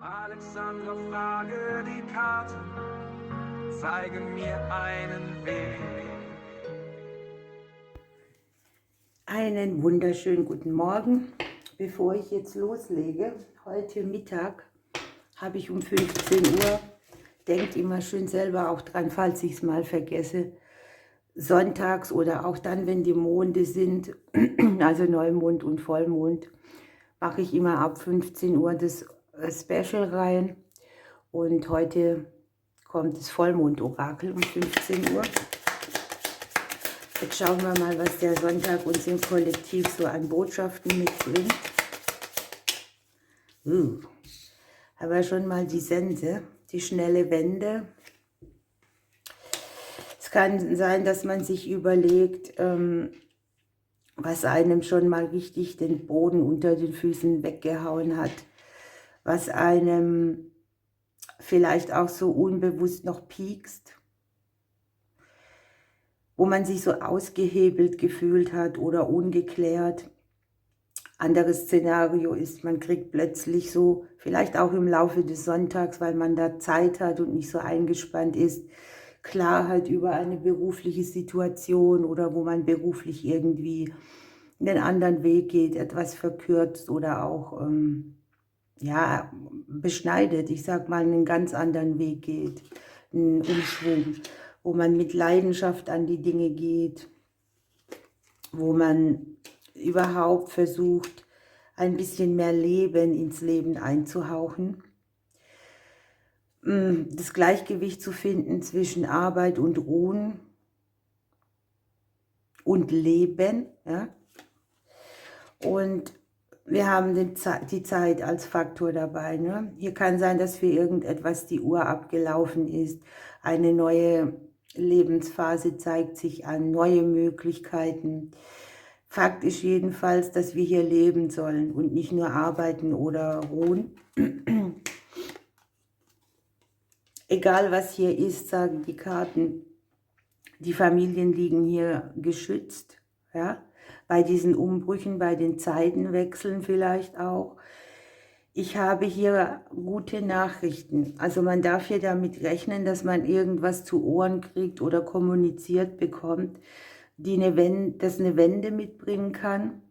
Alexandra, frage die Karte, zeige mir einen Weg. Einen wunderschönen guten Morgen. Bevor ich jetzt loslege, heute Mittag habe ich um 15 Uhr, denkt immer schön selber auch dran, falls ich es mal vergesse, sonntags oder auch dann, wenn die Monde sind, also Neumond und Vollmond, mache ich immer ab 15 Uhr das Special rein. Und heute kommt das Vollmond-Orakel um 15 Uhr. Jetzt schauen wir mal, was der Sonntag uns im Kollektiv so an Botschaften mitbringt. Aber schon mal die Sense, die schnelle Wende. Es kann sein, dass man sich überlegt, was einem schon mal richtig den Boden unter den Füßen weggehauen hat, was einem vielleicht auch so unbewusst noch piekst, wo man sich so ausgehebelt gefühlt hat oder ungeklärt. Anderes Szenario ist, man kriegt plötzlich so, vielleicht auch im Laufe des Sonntags, weil man da Zeit hat und nicht so eingespannt ist, Klarheit über eine berufliche Situation oder wo man beruflich irgendwie einen anderen Weg geht, etwas verkürzt oder auch ja, beschneidet, ich sag mal, einen ganz anderen Weg geht, einen Umschwung, wo man mit Leidenschaft an die Dinge geht, wo man überhaupt versucht, ein bisschen mehr Leben ins Leben einzuhauchen, das Gleichgewicht zu finden zwischen Arbeit und Ruhen und Leben, ja? Und wir haben die Zeit als Faktor dabei. Ne? Hier kann sein, dass für irgendetwas die Uhr abgelaufen ist, eine neue Lebensphase zeigt sich an, neue Möglichkeiten. Fakt ist jedenfalls, dass wir hier leben sollen und nicht nur arbeiten oder ruhen. Egal was hier ist, sagen die Karten, die Familien liegen hier geschützt, ja? Bei diesen Umbrüchen, bei den Zeitenwechseln vielleicht auch. Ich habe hier gute Nachrichten. Also man darf hier damit rechnen, dass man irgendwas zu Ohren kriegt oder kommuniziert bekommt, das eine Wende mitbringen kann.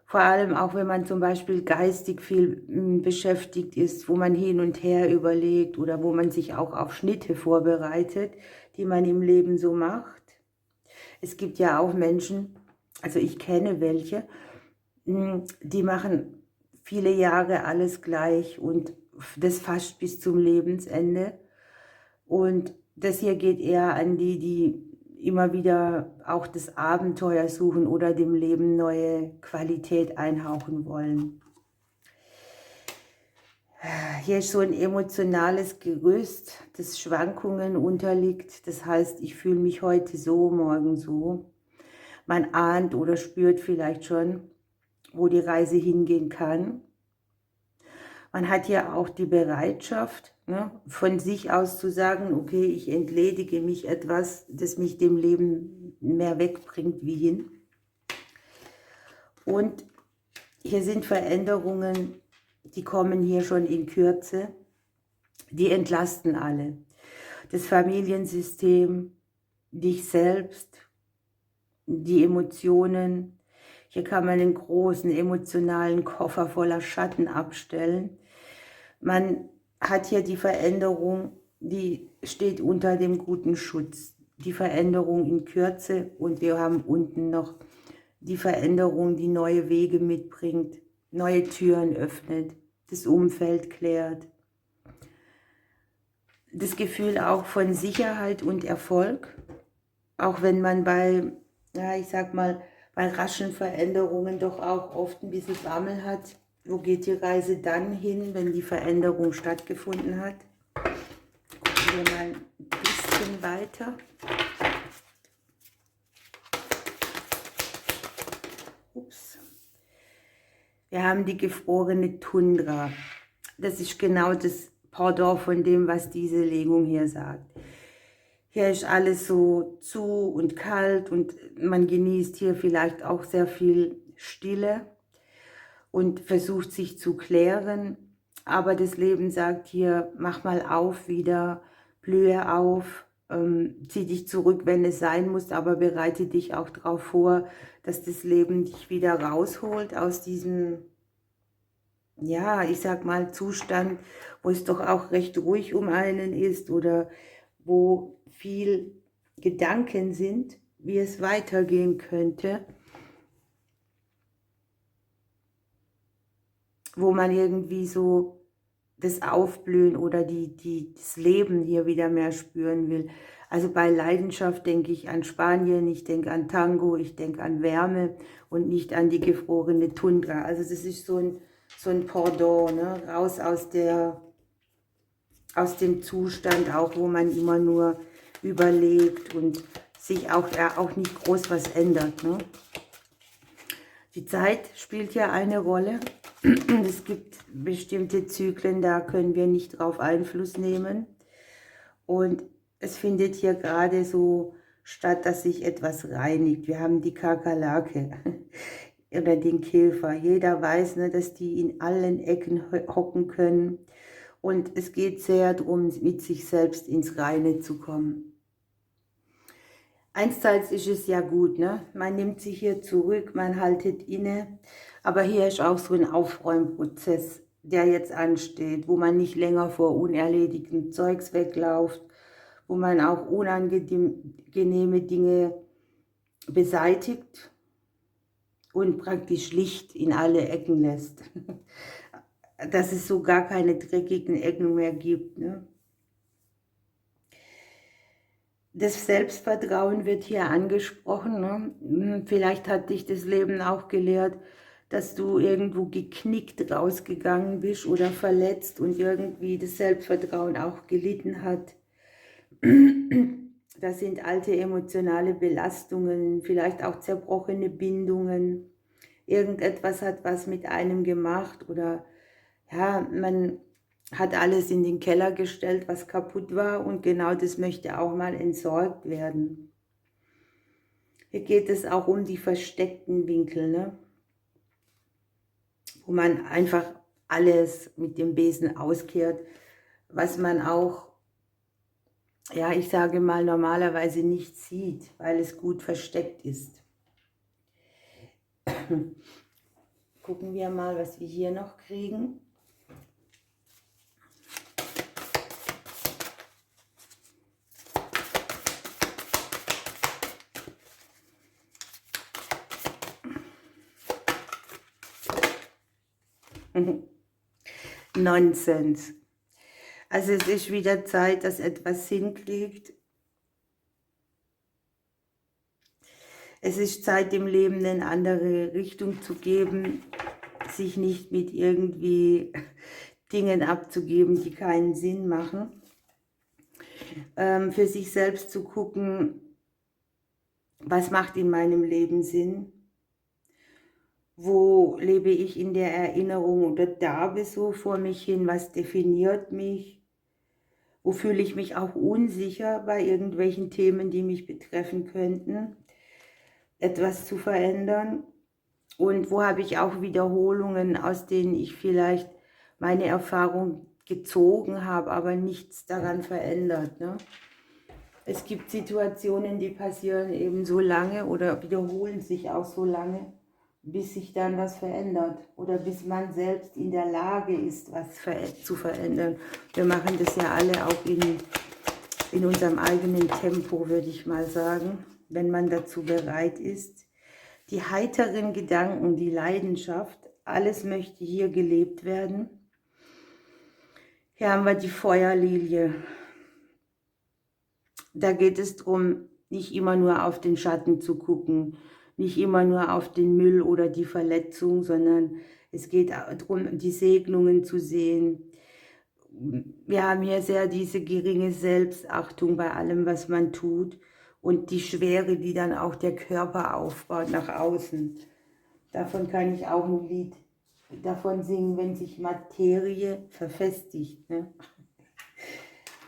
Vor allem auch, wenn man zum Beispiel geistig viel beschäftigt ist, wo man hin und her überlegt oder wo man sich auch auf Schnitte vorbereitet, die man im Leben so macht. Es gibt ja auch Menschen, also ich kenne welche, die machen viele Jahre alles gleich und das fast bis zum Lebensende. Und das hier geht eher an die, die immer wieder auch das Abenteuer suchen oder dem Leben neue Qualität einhauchen wollen. Hier ist so ein emotionales Gerüst, das Schwankungen unterliegt. Das heißt, ich fühle mich heute so, morgen so. Man ahnt oder spürt vielleicht schon, wo die Reise hingehen kann. Man hat ja auch die Bereitschaft, ne, von sich aus zu sagen, okay, ich entledige mich etwas, das mich dem Leben mehr wegbringt wie hin. Und hier sind Veränderungen, die kommen hier schon in Kürze, die entlasten alle. Das Familiensystem, dich selbst, die Emotionen. Hier kann man einen großen emotionalen Koffer voller Schatten abstellen. Man hat hier die Veränderung, die steht unter dem guten Schutz. Die Veränderung in Kürze und wir haben unten noch die Veränderung, die neue Wege mitbringt, neue Türen öffnet, das Umfeld klärt. Das Gefühl auch von Sicherheit und Erfolg, auch wenn man bei, ja, ich sag mal, bei raschen Veränderungen doch auch oft ein bisschen Bammel hat. Wo geht die Reise dann hin, wenn die Veränderung stattgefunden hat? Gucken wir mal ein bisschen weiter. Ups. Wir haben die gefrorene Tundra. Das ist genau das Pendant von dem, was diese Legung hier sagt. Hier ist alles so zu und kalt und man genießt hier vielleicht auch sehr viel Stille. und versucht sich zu klären. Aber das Leben sagt hier, mach mal auf wieder, blühe auf, zieh dich zurück, wenn es sein muss, aber bereite dich auch darauf vor, dass das Leben dich wieder rausholt aus diesem, ja, ich sag mal, Zustand, wo es doch auch recht ruhig um einen ist oder wo viel Gedanken sind, wie es weitergehen könnte, wo man irgendwie so das Aufblühen oder das Leben hier wieder mehr spüren will. Also bei Leidenschaft denke ich an Spanien, ich denke an Tango, ich denke an Wärme und nicht an die gefrorene Tundra. Also das ist so ein Pendant, ne? Raus aus dem Zustand auch, wo man immer nur überlebt und sich auch nicht groß was ändert. Ne? Die Zeit spielt ja eine Rolle. Es gibt bestimmte Zyklen, da können wir nicht drauf Einfluss nehmen. Und es findet hier gerade so statt, dass sich etwas reinigt. Wir haben die Kakerlake oder den Käfer. Jeder weiß, ne, dass die in allen Ecken hocken können. Und es geht sehr darum, mit sich selbst ins Reine zu kommen. Einerseits ist es ja gut, ne? Man nimmt sich hier zurück, man haltet inne. Aber hier ist auch so ein Aufräumprozess, der jetzt ansteht, wo man nicht länger vor unerledigtem Zeugs wegläuft, wo man auch unangenehme Dinge beseitigt und praktisch Licht in alle Ecken lässt. Dass es so gar keine dreckigen Ecken mehr gibt. Ne? Das Selbstvertrauen wird hier angesprochen. Ne? Vielleicht hat dich das Leben auch gelehrt, dass du irgendwo geknickt rausgegangen bist oder verletzt und irgendwie das Selbstvertrauen auch gelitten hat. Das sind alte emotionale Belastungen, vielleicht auch zerbrochene Bindungen. Irgendetwas hat was mit einem gemacht oder ja, man hat alles in den Keller gestellt, was kaputt war und genau das möchte auch mal entsorgt werden. Hier geht es auch um die versteckten Winkel, ne? Wo man einfach alles mit dem Besen auskehrt, was man auch, ja, ich sage mal, normalerweise nicht sieht, weil es gut versteckt ist. Gucken wir mal, was wir hier noch kriegen. Nonsens. Also es ist wieder Zeit, dass etwas hinkriegt. Es ist Zeit, dem Leben eine andere Richtung zu geben, sich nicht mit irgendwie Dingen abzugeben, die keinen Sinn machen. Für sich selbst zu gucken, was macht in meinem Leben Sinn? Wo lebe ich in der Erinnerung oder darbe so vor mich hin? Was definiert mich? Wo fühle ich mich auch unsicher bei irgendwelchen Themen, die mich betreffen könnten? Etwas zu verändern? Und wo habe ich auch Wiederholungen, aus denen ich vielleicht meine Erfahrung gezogen habe, aber nichts daran verändert, ne? Es gibt Situationen, die passieren eben so lange oder wiederholen sich auch so lange, bis sich dann was verändert oder bis man selbst in der Lage ist, was zu verändern. Wir machen das ja alle auch in unserem eigenen Tempo, würde ich mal sagen, wenn man dazu bereit ist. Die heiteren Gedanken, die Leidenschaft, alles möchte hier gelebt werden. Hier haben wir die Feuerlilie. Da geht es darum, nicht immer nur auf den Schatten zu gucken, nicht immer nur auf den Müll oder die Verletzung, sondern es geht darum, die Segnungen zu sehen. Wir haben hier sehr diese geringe Selbstachtung bei allem, was man tut und die Schwere, die dann auch der Körper aufbaut nach außen. Davon kann ich auch ein Lied davon singen, wenn sich Materie verfestigt. Ne?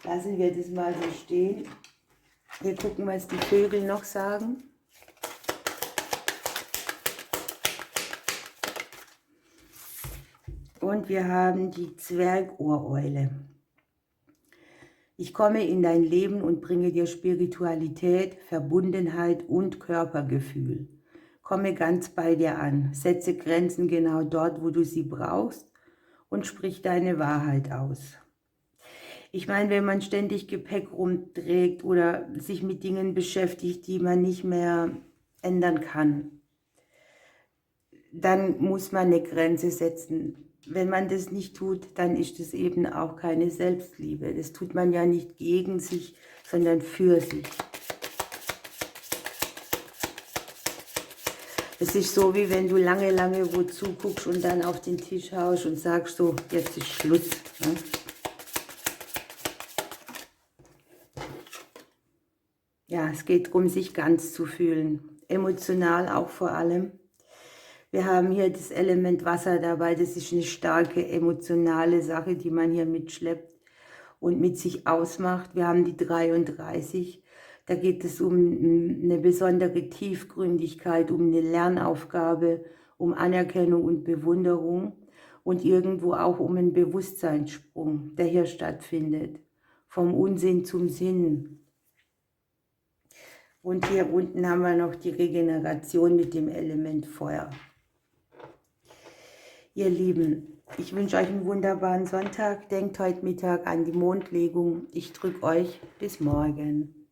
Lassen wir das mal so stehen. Wir gucken, was die Vögel noch sagen. Und wir haben die Zwergohreule. Ich komme in dein Leben und bringe dir Spiritualität, Verbundenheit und Körpergefühl. Komme ganz bei dir an, setze Grenzen genau dort, wo du sie brauchst und sprich deine Wahrheit aus. Ich meine, wenn man ständig Gepäck rumträgt oder sich mit Dingen beschäftigt, die man nicht mehr ändern kann, dann muss man eine Grenze setzen. Wenn man das nicht tut, dann ist es eben auch keine Selbstliebe. Das tut man ja nicht gegen sich, sondern für sich. Es ist so, wie wenn du lange, lange wo zuguckst und dann auf den Tisch haust und sagst so, jetzt ist Schluss. Ne? Ja, es geht darum, sich ganz zu fühlen. Emotional auch vor allem. Wir haben hier das Element Wasser dabei, das ist eine starke emotionale Sache, die man hier mitschleppt und mit sich ausmacht. Wir haben die 33, da geht es um eine besondere Tiefgründigkeit, um eine Lernaufgabe, um Anerkennung und Bewunderung und irgendwo auch um einen Bewusstseinssprung, der hier stattfindet, vom Unsinn zum Sinn. Und hier unten haben wir noch die Regeneration mit dem Element Feuer. Ihr Lieben, ich wünsche euch einen wunderbaren Sonntag. Denkt heute Mittag an die Mondlegung. Ich drücke euch bis morgen.